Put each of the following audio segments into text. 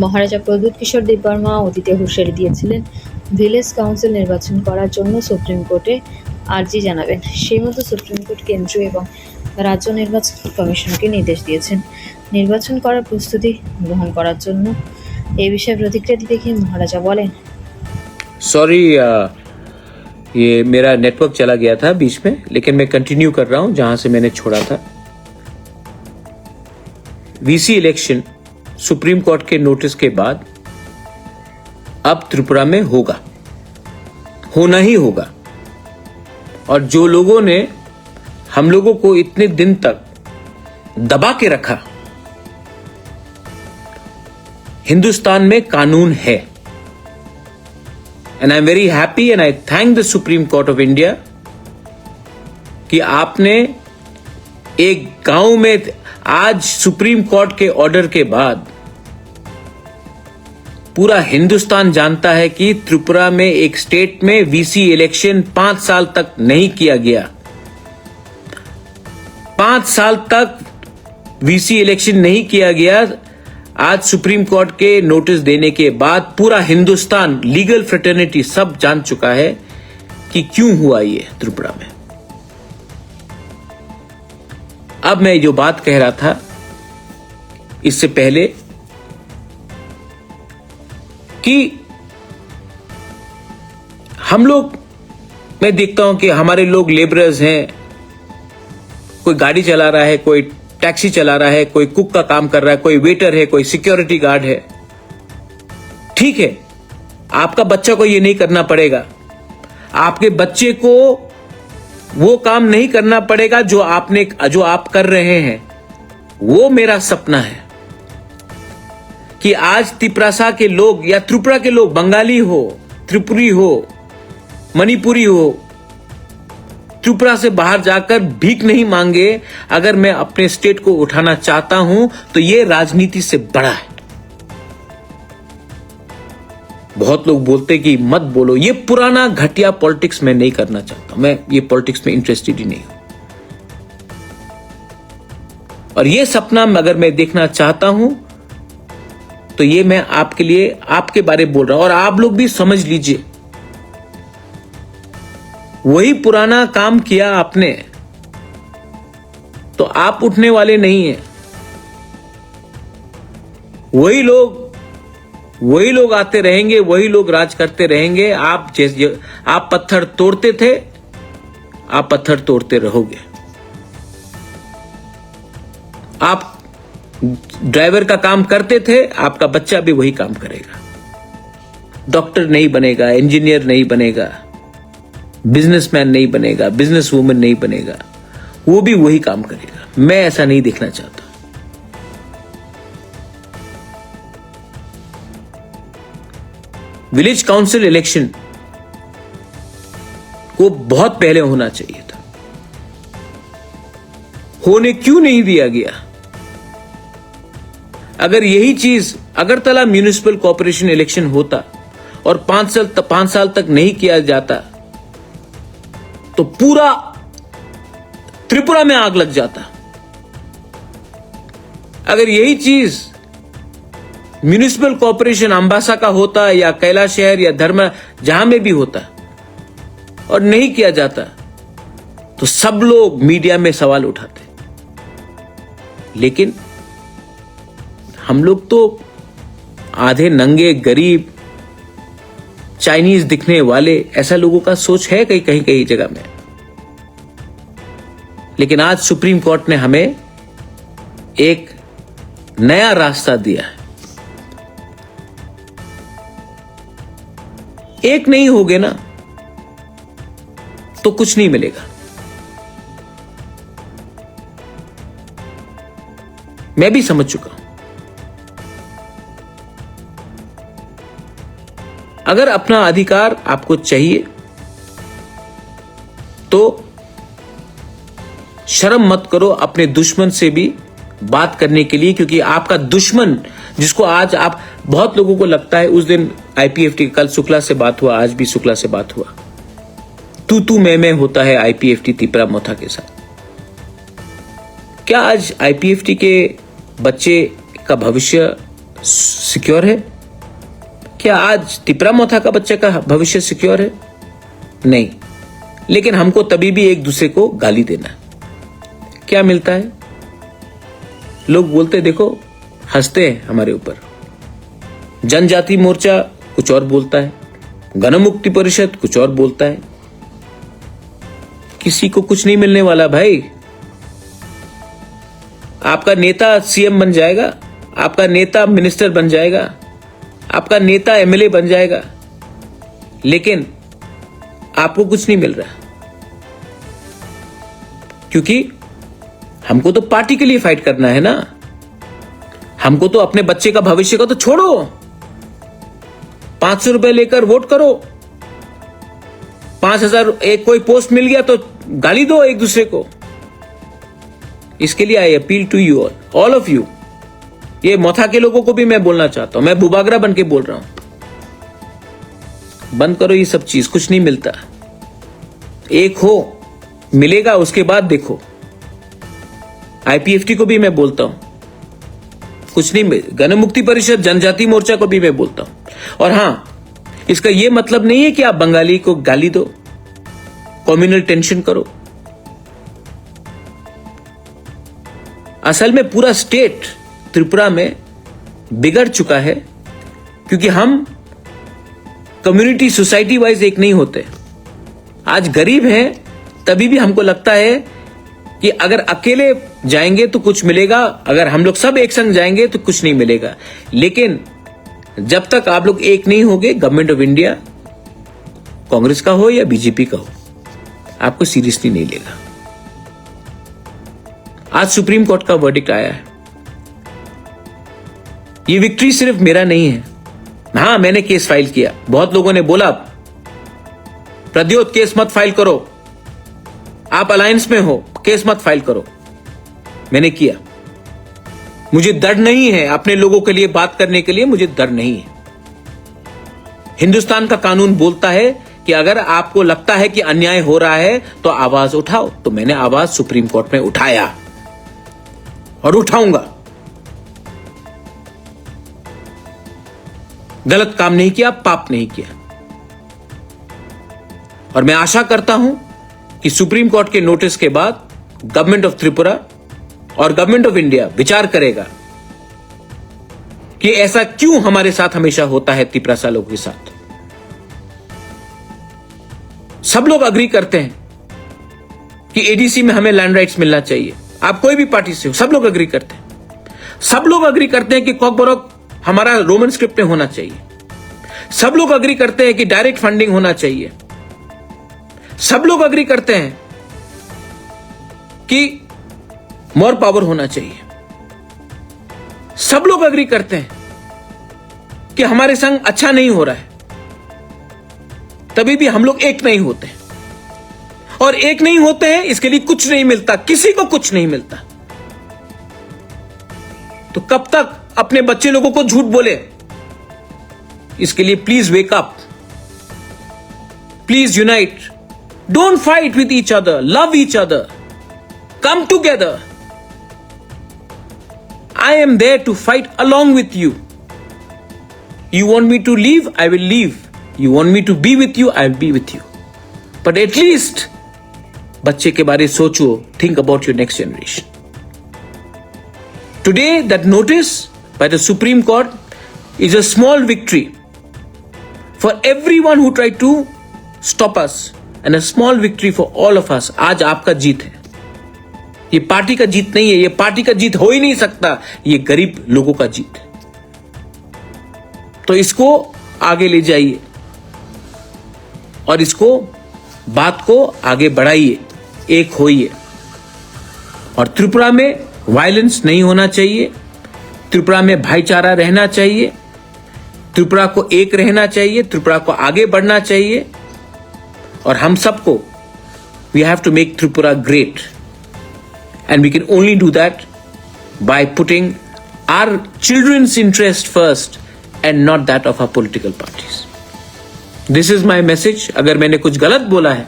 মহারাজা প্রদ্যুৎ কিশোর দেববর্মা অতীতে হুঁশিয়ারি দিয়েছিলেন, ভিলেজ কাউন্সিল নির্বাচন করার জন্য সুপ্রিম কোর্টে আর্জি জানাবেন। সেই মতো সুপ্রিম কোর্ট কেন্দ্রীয় এবং রাজ্য নির্বাচন কমিশনকে নির্দেশ দিয়েছেন নির্বাচন করার প্রস্তুতি গ্রহণ করার জন্য। এই বিষয়ে প্রতিক্রিয়া দিতে গিয়ে মহারাজা বলেন, सॉरी, ये मेरा नेटवर्क चला गया था बीच में, लेकिन मैं कंटिन्यू कर रहा हूं जहां से मैंने छोड़ा था। वीसी इलेक्शन सुप्रीम कोर्ट के नोटिस के बाद अब त्रिपुरा में होगा, होना ही होगा। और जो लोगों ने हम लोगों को इतने दिन तक दबा के रखा, हिंदुस्तान में कानून है। And I am very happy and I thank the supreme court of India कि आपने एक गांव में, आज सुप्रीम कोर्ट के ऑर्डर के बाद पूरा हिंदुस्तान जानता है कि त्रिपुरा में एक स्टेट में वीसी इलेक्शन 5 साल तक नहीं किया गया। 5 साल तक वीसी इलेक्शन नहीं किया गया। आज सुप्रीम कोर्ट के नोटिस देने के बाद पूरा हिंदुस्तान, लीगल फ्रेटर्निटी सब जान चुका है कि क्यों हुआ ये त्रिपुरा में। अब मैं जो बात कह रहा था इससे पहले कि हम लोग, मैं देखता हूं कि हमारे लोग लेबरर्स हैं, कोई गाड़ी चला रहा है, कोई टैक्सी चला रहा है, कोई कुक का काम कर रहा है, कोई वेटर है, कोई सिक्योरिटी गार्ड है। ठीक है, आपका बच्चा को ये नहीं करना पड़ेगा। आपके बच्चे को वो काम नहीं करना पड़ेगा जो आप कर रहे हैं। वो मेरा सपना है कि आज त्रिपुरा के लोग या त्रिपुरा के लोग, बंगाली हो, त्रिपुरी हो, मणिपुरी हो, त्रिपुरा से बाहर जाकर भीख नहीं मांगे। अगर मैं अपने स्टेट को उठाना चाहता हूं तो ये राजनीति से बड़ा है। बहुत लोग बोलते कि मत बोलो, ये पुराना घटिया पॉलिटिक्स मैं नहीं करना चाहता। मैं ये पॉलिटिक्स में इंटरेस्टेड ही नहीं हूं। और ये सपना अगर मैं देखना चाहता हूं तो ये मैं आपके लिए, आपके बारे में बोल रहा हूं। और आप लोग भी समझ लीजिए, वही पुराना काम किया आपने तो आप उठने वाले नहीं हैं। वही लोग आते रहेंगे, वही लोग राज करते रहेंगे। आप पत्थर तोड़ते थे, आप पत्थर तोड़ते रहोगे। आप ड्राइवर का काम करते थे, आपका बच्चा भी वही काम करेगा। डॉक्टर नहीं बनेगा, इंजीनियर नहीं बनेगा, बिजनेसमैन नहीं बनेगा, बिजनेस वुमन नहीं बनेगा, वो भी वही काम करेगा। मैं ऐसा नहीं देखना चाहता। विलेज काउंसिल इलेक्शन को बहुत पहले होना चाहिए था। होने क्यों नहीं दिया गया? अगर यही चीज अगरतला म्युनिसिपल कॉर्पोरेशन इलेक्शन होता और 5 साल तक नहीं किया जाता तो पूरा त्रिपुरा में आग लग जाता। अगर यही चीज म्युनिसिपल कॉर्पोरेशन अंबासा का होता या कैलाश शहर या धर्म, जहां में भी होता और नहीं किया जाता तो सब लोग मीडिया में सवाल उठाते। लेकिन हम लोग तो आधे नंगे, गरीब, चाइनीज दिखने वाले, ऐसा लोगों का सोच है कहीं जगह में। लेकिन आज सुप्रीम कोर्ट ने हमें एक नया रास्ता दिया है। एक नहीं होगे ना तो कुछ नहीं मिलेगा। मैं भी समझ चुका हूं। अगर अपना अधिकार आपको चाहिए तो शर्म मत करो अपने दुश्मन से भी बात करने के लिए, क्योंकि आपका दुश्मन जिसको आज आप, बहुत लोगों को लगता है, उस दिन आईपीएफटी, कल शुक्ला से बात हुआ, आज भी शुक्ला से बात हुआ, तू मैं होता है आईपीएफटी त्रिपुरा मोथा के साथ। क्या आज आईपीएफटी के बच्चे का भविष्य सिक्योर है? क्या आज तिपरा मोथा का बच्चे का भविष्य सिक्योर है? नहीं। लेकिन हमको तभी भी एक दूसरे को गाली देना, क्या मिलता है? लोग बोलते, देखो हंसते हैं हमारे ऊपर। जनजाति मोर्चा कुछ और बोलता है, गणमुक्ति परिषद कुछ और बोलता है। किसी को कुछ नहीं मिलने वाला भाई। आपका नेता सीएम बन जाएगा, आपका नेता मिनिस्टर बन जाएगा, आपका नेता एमएलए बन जाएगा, लेकिन आपको कुछ नहीं मिल रहा। क्योंकि हमको तो पार्टी के लिए फाइट करना है ना। हमको तो अपने बच्चे का भविष्य का तो छोड़ो, 500 रुपए लेकर वोट करो, 5000 एक कोई पोस्ट मिल गया तो गाली दो एक दूसरे को। इसके लिए I appeal to you all of you. ये मोथा के लोगों को भी मैं बोलना चाहता हूं, मैं बुबागरा बन के बोल रहा हूं, बंद करो ये सब चीज, कुछ नहीं मिलता। एक हो, मिलेगा उसके बाद देखो। आईपीएफटी को भी मैं बोलता हूं, कुछ नहीं मिल। गणमुक्ति परिषद, जनजाति मोर्चा को भी मैं बोलता हूं। और हां, इसका यह मतलब नहीं है कि आप बंगाली को गाली दो, कम्युनल टेंशन करो। असल में पूरा स्टेट त्रिपुरा में बिगड़ चुका है, क्योंकि हम कम्युनिटी सोसाइटी वाइज एक नहीं होते। आज गरीब हैं तभी भी हमको लगता है कि अगर अकेले जाएंगे तो कुछ मिलेगा, अगर हम लोग सब एक संग जाएंगे तो कुछ नहीं मिलेगा। लेकिन जब तक आप लोग एक नहीं होंगे, गवर्नमेंट ऑफ इंडिया, कांग्रेस का हो या बीजेपी का हो, आपको सीरियसली नहीं लेगा। आज सुप्रीम कोर्ट का वर्डिक्ट आया है। ये विक्ट्री सिर्फ मेरा नहीं है। हां, मैंने केस फाइल किया। बहुत लोगों ने बोला प्रद्योत केस मत फाइल करो, आप अलायंस में हो, केस मत फाइल करो। मैंने किया। मुझे डर नहीं है अपने लोगों के लिए बात करने के लिए, मुझे डर नहीं है। हिंदुस्तान का कानून बोलता है कि अगर आपको लगता है कि अन्याय हो रहा है तो आवाज उठाओ। तो मैंने आवाज सुप्रीम कोर्ट में उठाया और उठाऊंगा। गलत काम नहीं किया, पाप नहीं किया। और मैं आशा करता हूं कि सुप्रीम कोर्ट के नोटिस के बाद गवर्नमेंट ऑफ त्रिपुरा और गवर्नमेंट ऑफ इंडिया विचार करेगा कि ऐसा क्यों हमारे साथ हमेशा होता है, तिपरासा लोगों के साथ। सब लोग अग्री करते हैं कि एडीसी में हमें लैंड राइट्स मिलना चाहिए। आप कोई भी पार्टी से हो, सब लोग अग्री करते हैं। सब लोग अग्री करते हैं कि कॉकबोरोक हमारा रोमन स्क्रिप्ट में होना चाहिए। सब लोग अग्री करते हैं कि डायरेक्ट फंडिंग होना चाहिए। सब लोग अग्री करते हैं कि मोर पावर होना चाहिए। सब लोग अग्री करते हैं कि हमारे संग अच्छा नहीं हो रहा है, तभी भी हम लोग एक नहीं होते। और एक नहीं होते हैं, इसके लिए कुछ नहीं मिलता, किसी को कुछ नहीं मिलता। तो कब तक अपने बच्चे लोगों को झूठ बोले? इसके लिए please wake up, please unite, don't fight with each other, love each other, come together. I am there to fight along with you. You want me to leave? I will leave. You want me to be with you? I will be with you. But at least बच्चे के बारे सोचो, think about your next generation. Today, that notice by the Supreme Court is a small victory for everyone who tried to stop us, and a small victory for all of us. आज आपका जीत है। ये party का जीत नहीं है, ये party का जीत हो ही नहीं सकता, ये गरीब लोगों का जीत है। तो इसको आगे ले जाइए और इसको बात को आगे बढ़ाइए, एक होइए। और त्रिपुरा में वायलेंस नहीं होना चाहिए, त्रिपुरा में भाईचारा रहना चाहिए, त्रिपुरा को एक रहना चाहिए, त्रिपुरा को आगे बढ़ना चाहिए। और हम सबको we have to make Tripura great, and we can only do that by putting our children's interest first and not that of our political parties. This is my message. अगर मैंने कुछ गलत बोला है,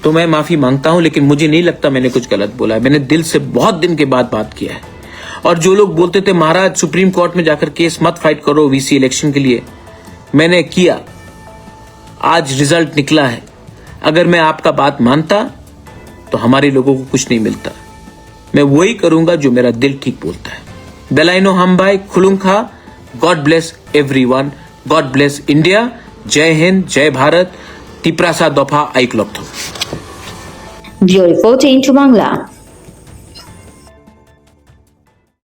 तो मैं माफी मांगता हूं, लेकिन मुझे नहीं लगता मैंने कुछ गलत बोला है। मैंने दिल से बहुत दिन के बाद बात किया है। और जो लोग बोलते थे महाराज सुप्रीम कोर्ट में जाकर केस मत फाइट करो वीसी इलेक्शन के लिए, मैंने किया, आज रिजल्ट निकला है। अगर मैं आपका बात मानता तो हमारे लोगों को कुछ नहीं मिलता। मैं वही करूंगा जो मेरा दिल ठीक बोलता है। बेलाइनो हम भाई खुलुंखा, God bless everyone, God bless India, जय हिंद, जय भारत, तिप्रासा दफा आइक्लॉक्थ। Bureau report into Bangla.